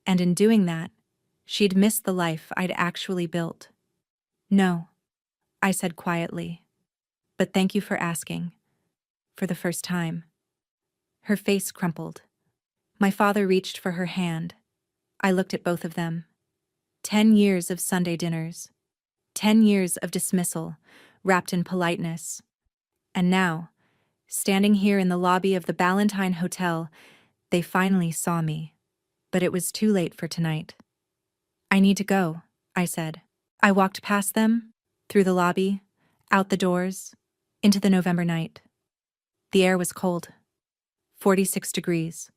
and in doing that, she'd missed the life I'd actually built. "No," I said quietly, "but thank you for asking." For the first time. Her face crumpled. My father reached for her hand. I looked at both of them. 10 years of Sunday dinners. 10 years of dismissal, wrapped in politeness. And now, standing here in the lobby of the Ballantine Hotel, they finally saw me. But it was too late for tonight. "I need to go," I said. I walked past them, through the lobby, out the doors, into the November night. The air was cold. 46 degrees.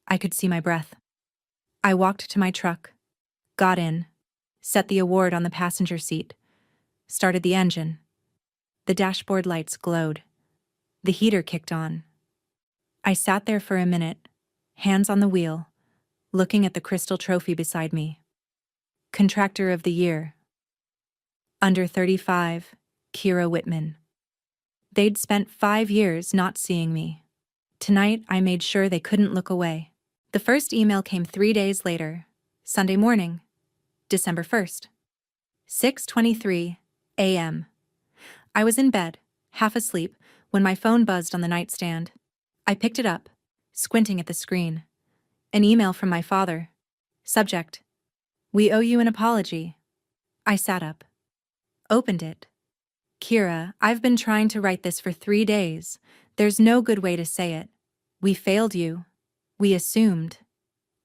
I could see my breath. I walked to my truck, got in, set the award on the passenger seat, started the engine. The dashboard lights glowed. The heater kicked on. I sat there for a minute, hands on the wheel, looking at the crystal trophy beside me. Contractor of the Year. Under 35, Kira Whitman. They'd spent 5 years not seeing me. Tonight, I made sure they couldn't look away. The first email came 3 days later, Sunday morning, December 1st. 6:23 a.m. I was in bed, half asleep, when my phone buzzed on the nightstand. I picked it up, squinting at the screen. An email from my father. Subject: "We owe you an apology." I sat up. Opened it. "Kira, I've been trying to write this for 3 days. There's no good way to say it. We failed you. We assumed.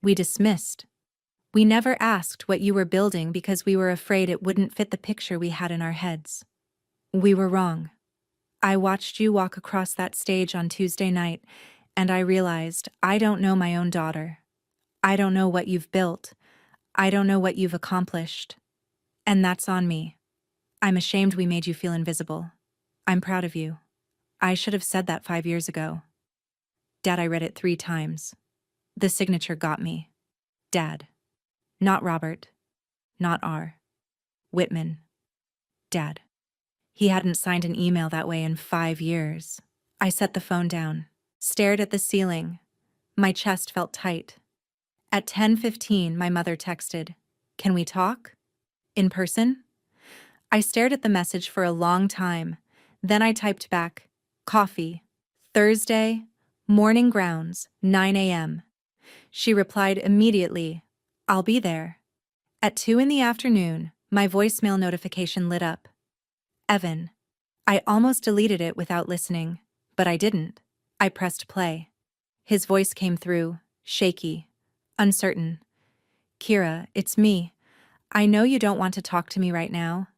We dismissed. We never asked what you were building because we were afraid it wouldn't fit the picture we had in our heads. We were wrong. I watched you walk across that stage on Tuesday night, and I realized I don't know my own daughter. I don't know what you've built. I don't know what you've accomplished. And that's on me. I'm ashamed we made you feel invisible. I'm proud of you. I should have said that 5 years ago." Dad, I read it 3 times. The signature got me. Dad. Not Robert. Not R. Whitman. Dad. He hadn't signed an email that way in 5 years. I set the phone down, stared at the ceiling. My chest felt tight. At 10:15, my mother texted, "Can we talk? In person?" I stared at the message for a long time. Then I typed back, "Coffee. Thursday, morning grounds, 9 a.m. She replied immediately, "I'll be there." At 2 in the afternoon, my voicemail notification lit up. Evan. I almost deleted it without listening, but I didn't. I pressed play. His voice came through, shaky, uncertain. "Kira, it's me. I know you don't want to talk to me right now.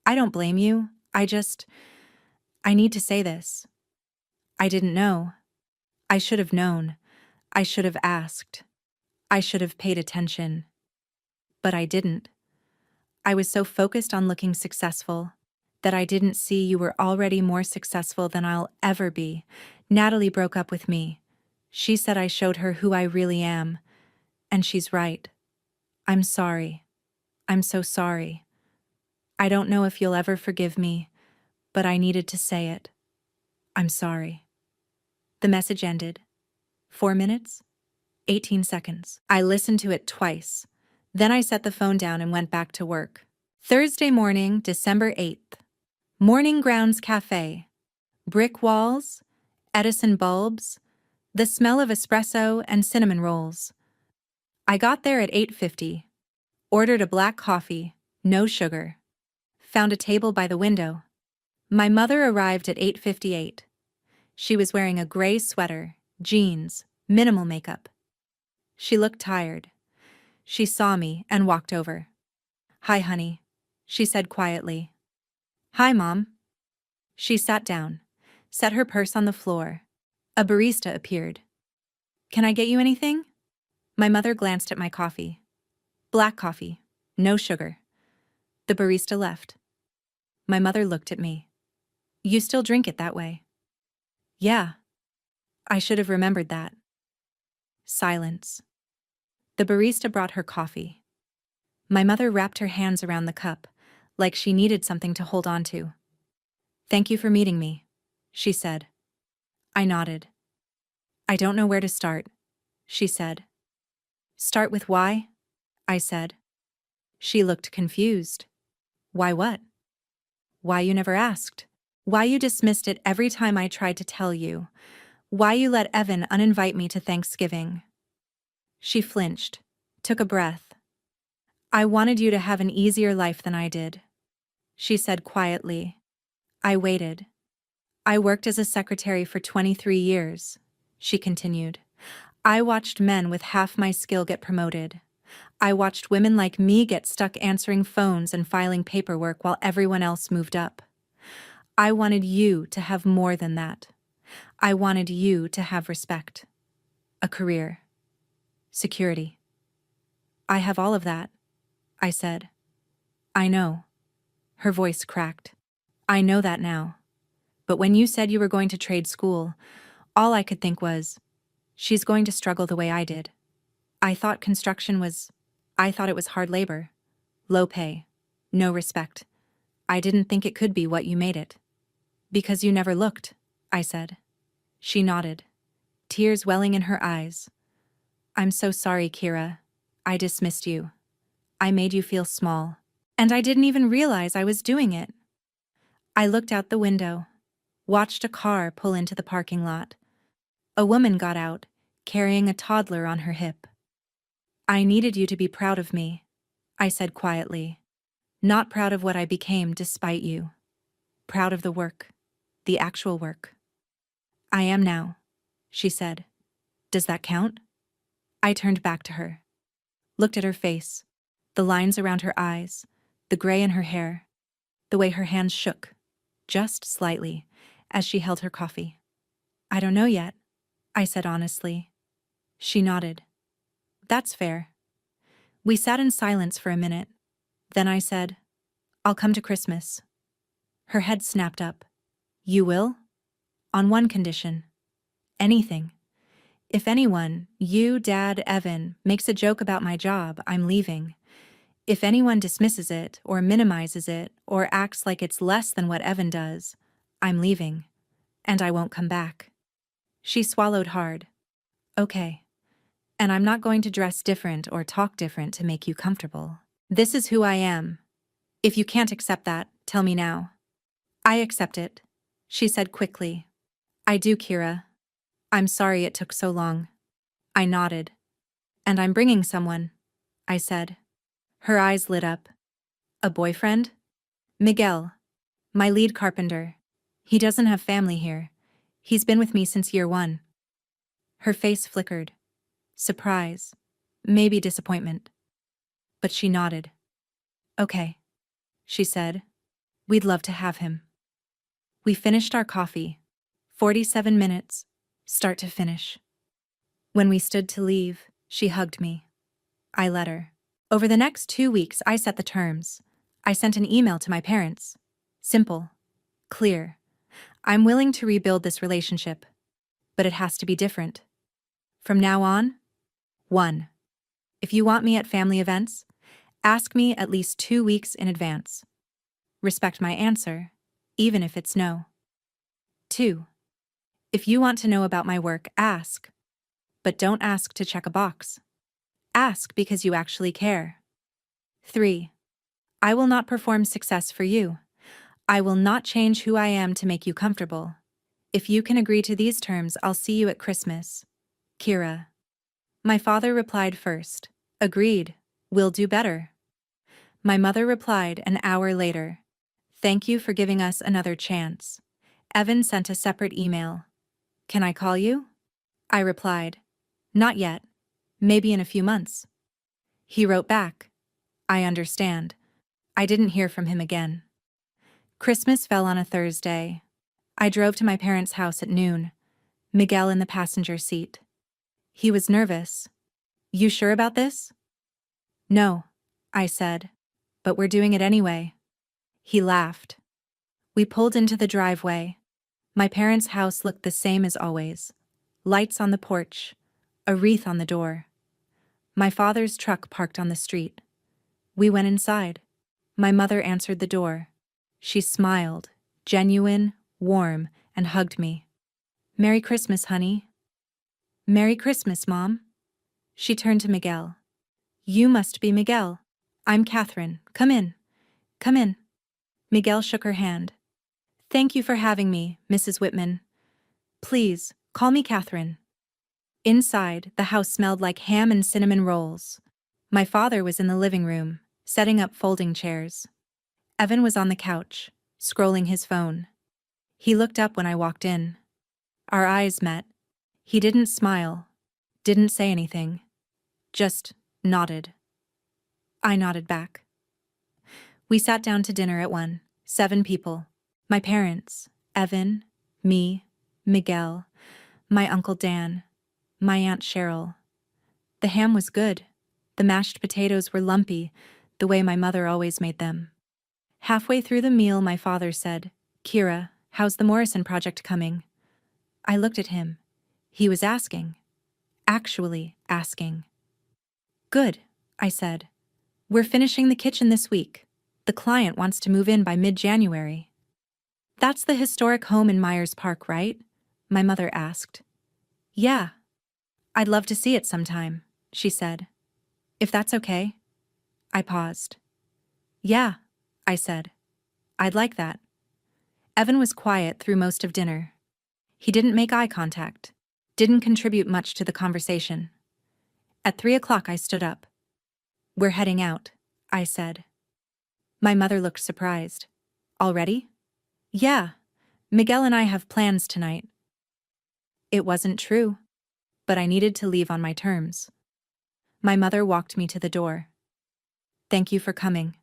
I don't blame you. I need to say this. I didn't know. I should have known. I should have asked. I should have paid attention. But I didn't. I was so focused on looking successful that I didn't see you were already more successful than I'll ever be. Natalie broke up with me. She said I showed her who I really am. And she's right. I'm sorry. I'm so sorry. I don't know if you'll ever forgive me, but I needed to say it. I'm sorry." The message ended. 4 minutes? 18 seconds. I listened to it twice. Then I set the phone down and went back to work. Thursday morning, December 8th. Morning Grounds Cafe. Brick walls, Edison bulbs, the smell of espresso and cinnamon rolls. I got there at 8:50, ordered a black coffee, no sugar. Found a table by the window. My mother arrived at 8:58. She was wearing a gray sweater, jeans, minimal makeup. She looked tired. She saw me and walked over. "Hi, honey," she said quietly. "Hi, Mom." She sat down, set her purse on the floor. A barista appeared. "Can I get you anything?" My mother glanced at my coffee. "Black coffee, no sugar." The barista left. My mother looked at me. "You still drink it that way?" "Yeah." I should have remembered that. Silence. The barista brought her coffee. My mother wrapped her hands around the cup, like she needed something to hold on to. "Thank you for meeting me," she said. I nodded. "I don't know where to start," she said. "Start with why?" I said. She looked confused. "Why what?" "Why you never asked. Why you dismissed it every time I tried to tell you. Why you let Evan uninvite me to Thanksgiving." She flinched, took a breath. "I wanted you to have an easier life than I did," she said quietly. I waited. "I worked as a secretary for 23 years, she continued. "I watched men with half my skill get promoted. I watched women like me get stuck answering phones and filing paperwork while everyone else moved up. I wanted you to have more than that. I wanted you to have respect, a career, security. I have all of that," I said. "I know." Her voice cracked. "I know that now. But when you said you were going to trade school, all I could think was, she's going to struggle the way I did. I thought it was hard labor, low pay, no respect. I didn't think it could be what you made it." "Because you never looked," I said. She nodded, tears welling in her eyes. "I'm so sorry, Kira. I dismissed you. I made you feel small. And I didn't even realize I was doing it." I looked out the window, watched a car pull into the parking lot. A woman got out, carrying a toddler on her hip. "I needed you to be proud of me," I said quietly. "Not proud of what I became despite you. Proud of the work, the actual work." "I am now," she said. "Does that count?" I turned back to her, looked at her face, the lines around her eyes, the gray in her hair, the way her hands shook, just slightly, as she held her coffee. "I don't know yet," I said honestly. She nodded. "That's fair." We sat in silence for a minute. Then I said, "I'll come to Christmas." Her head snapped up. "You will?" "On one condition." "Anything. If anyone, you, Dad, Evan, makes a joke about my job, I'm leaving. If anyone dismisses it, or minimizes it, or acts like it's less than what Evan does, I'm leaving. And I won't come back." She swallowed hard. "Okay. And I'm not going to dress different or talk different to make you comfortable. This is who I am. If you can't accept that, tell me now." "I accept it," she said quickly. "I do, Kira. I'm sorry it took so long." I nodded. "And I'm bringing someone," I said. Her eyes lit up. "A boyfriend?" "Miguel. My lead carpenter. He doesn't have family here. He's been with me since year 1. Her face flickered. Surprise. Maybe disappointment. But she nodded. "Okay," she said. "We'd love to have him." We finished our coffee. 47 minutes, start to finish. When we stood to leave, she hugged me. I let her. Over the next 2 weeks, I set the terms. I sent an email to my parents. Simple. Clear. I'm willing to rebuild this relationship. But it has to be different. From now on, 1. If you want me at family events, ask me at least 2 weeks in advance. Respect my answer, even if it's no. 2. If you want to know about my work, ask. But don't ask to check a box. Ask because you actually care. 3. I will not perform success for you. I will not change who I am to make you comfortable. If you can agree to these terms, I'll see you at Christmas. Kira. My father replied first. Agreed. We'll do better. My mother replied an hour later. Thank you for giving us another chance. Evan sent a separate email. Can I call you? I replied. Not yet. Maybe in a few months. He wrote back. I understand. I didn't hear from him again. Christmas fell on a Thursday. I drove to my parents' house at noon. Miguel in the passenger seat. He was nervous. You sure about this? No, I said. But we're doing it anyway. He laughed. We pulled into the driveway. My parents' house looked the same as always. Lights on the porch. A wreath on the door. My father's truck parked on the street. We went inside. My mother answered the door. She smiled, genuine, warm, and hugged me. Merry Christmas, honey. Merry Christmas, Mom. She turned to Miguel. You must be Miguel. I'm Catherine. Come in. Come in. Miguel shook her hand. Thank you for having me, Mrs. Whitman. Please, call me Catherine. Inside, the house smelled like ham and cinnamon rolls. My father was in the living room, setting up folding chairs. Evan was on the couch, scrolling his phone. He looked up when I walked in. Our eyes met. He didn't smile, didn't say anything, just nodded. I nodded back. We sat down to dinner at 7 people. My parents, Evan, me, Miguel, my Uncle Dan, my Aunt Cheryl. The ham was good. The mashed potatoes were lumpy, the way my mother always made them. Halfway through the meal, my father said, Kira, how's the Morrison project coming? I looked at him. He was asking. Actually asking. Good, I said. We're finishing the kitchen this week. The client wants to move in by mid-January. That's the historic home in Myers Park, right? My mother asked. Yeah. I'd love to see it sometime, she said. If that's okay. I paused. Yeah, I said. I'd like that. Evan was quiet through most of dinner. He didn't make eye contact, didn't contribute much to the conversation. At 3 o'clock I stood up. We're heading out, I said. My mother looked surprised. Already? Yeah. Miguel and I have plans tonight. It wasn't true, but I needed to leave on my terms. My mother walked me to the door. Thank you for coming,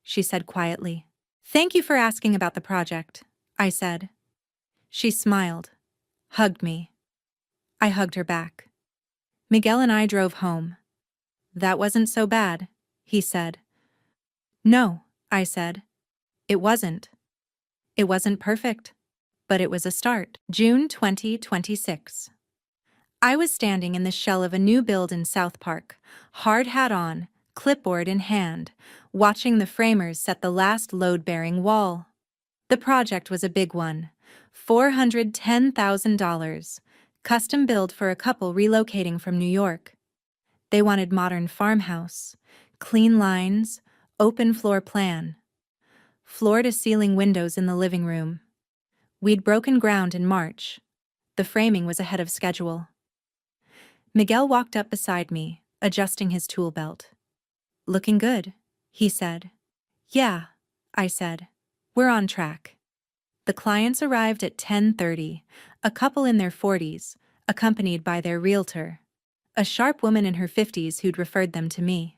she said quietly. Thank you for asking about the project, I said. She smiled, hugged me. I hugged her back. Miguel and I drove home. That wasn't so bad, he said. No, I said. It wasn't. It wasn't perfect, but it was a start. June 2026. I was standing in the shell of a new build in South Park, hard hat on, clipboard in hand, watching the framers set the last load-bearing wall. The project was a big one, $410,000, custom build for a couple relocating from New York. They wanted modern farmhouse, clean lines, open floor plan, floor-to-ceiling windows in the living room. We'd broken ground in March. The framing was ahead of schedule. Miguel walked up beside me, adjusting his tool belt. Looking good, he said. Yeah, I said. We're on track. The clients arrived at 10:30, a couple in their 40s, accompanied by their realtor, a sharp woman in her 50s who'd referred them to me.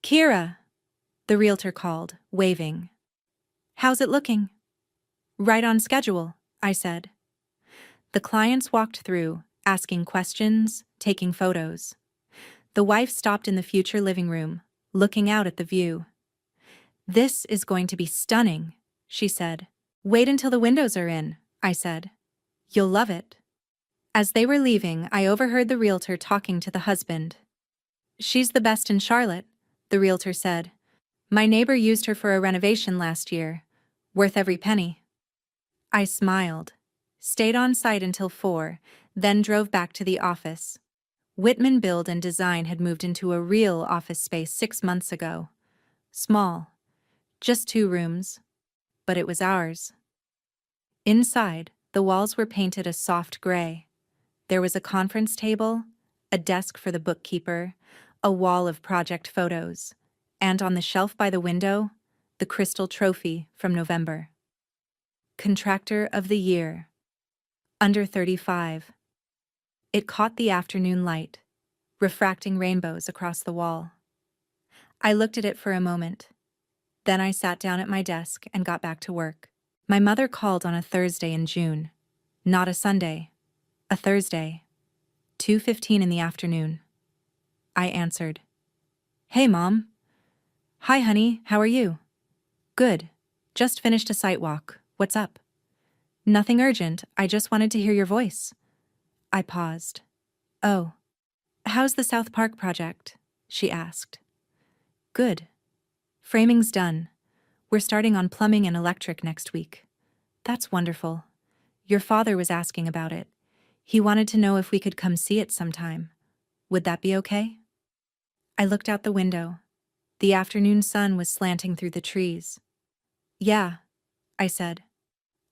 Kira, the realtor called, waving. How's it looking? Right on schedule, I said. The clients walked through, asking questions, taking photos. The wife stopped in the future living room, looking out at the view. This is going to be stunning, she said. Wait until the windows are in, I said. You'll love it. As they were leaving, I overheard the realtor talking to the husband. She's the best in Charlotte, the realtor said. My neighbor used her for a renovation last year. Worth every penny. I smiled, stayed on site until 4, then drove back to the office. Whitman Build and Design had moved into a real office space 6 months ago. Small. Just 2 rooms. but it was ours. Inside, the walls were painted a soft gray. There was a conference table, a desk for the bookkeeper, a wall of project photos, and on the shelf by the window, the crystal trophy from November. Contractor of the Year. Under 35. It caught the afternoon light, refracting rainbows across the wall. I looked at it for a moment. Then I sat down at my desk and got back to work. My mother called on a Thursday in June. Not a Sunday. A Thursday. 2:15 in the afternoon. I answered. "Hey, Mom." "Hi, honey, how are you?" "Good. Just finished a site walk. What's up?" "Nothing urgent, I just wanted to hear your voice." I paused. "Oh. How's the South Park project?" she asked. "Good. Framing's done. We're starting on plumbing and electric next week." "That's wonderful. Your father was asking about it. He wanted to know if we could come see it sometime. Would that be okay?" I looked out the window. The afternoon sun was slanting through the trees. "Yeah," I said.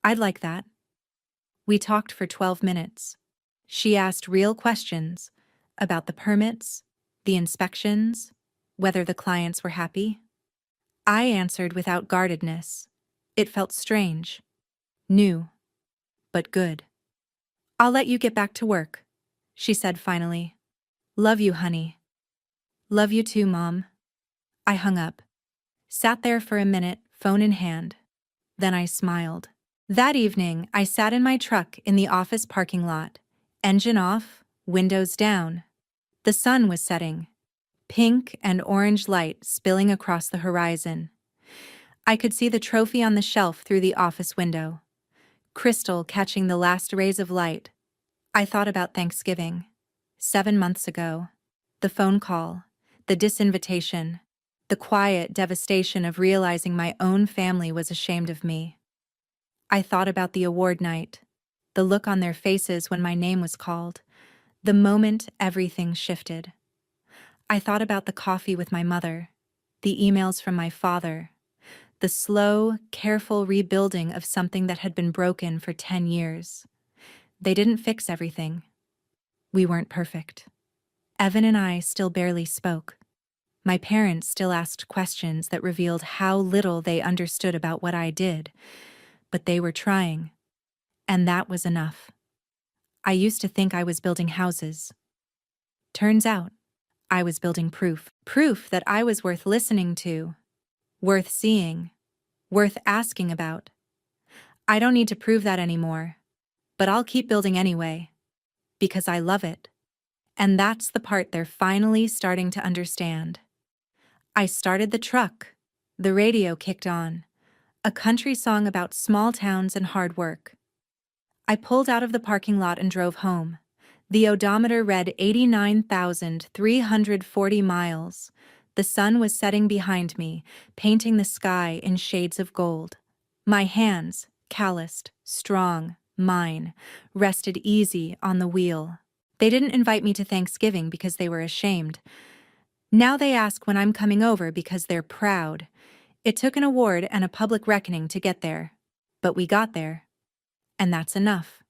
"I'd like that." We talked for 12 minutes. She asked real questions about the permits, the inspections, whether the clients were happy. I answered without guardedness. It felt strange, new, but good. "I'll let you get back to work," she said finally. "Love you, honey." "Love you too, Mom." I hung up, sat there for a minute, phone in hand. Then I smiled. That evening, I sat in my truck in the office parking lot, engine off, windows down. The sun was setting, pink and orange light spilling across the horizon. I could see the trophy on the shelf through the office window, crystal catching the last rays of light. I thought about Thanksgiving, 7 months ago. The phone call, the disinvitation, the quiet devastation of realizing my own family was ashamed of me. I thought about the award night, the look on their faces when my name was called, the moment everything shifted. I thought about the coffee with my mother, the emails from my father, the slow, careful rebuilding of something that had been broken for 10 years. They didn't fix everything. We weren't perfect. Evan and I still barely spoke. My parents still asked questions that revealed how little they understood about what I did, but they were trying. And that was enough. I used to think I was building houses. Turns out, I was building proof. Proof that I was worth listening to, worth seeing, worth asking about. I don't need to prove that anymore, but I'll keep building anyway, because I love it. And that's the part they're finally starting to understand. I started the truck. The radio kicked on. A country song about small towns and hard work. I pulled out of the parking lot and drove home. The odometer read 89,340 miles. The sun was setting behind me, painting the sky in shades of gold. My hands, calloused, strong, mine, rested easy on the wheel. They didn't invite me to Thanksgiving because they were ashamed. Now they ask when I'm coming over because they're proud. It took an award and a public reckoning to get there. But we got there. And that's enough.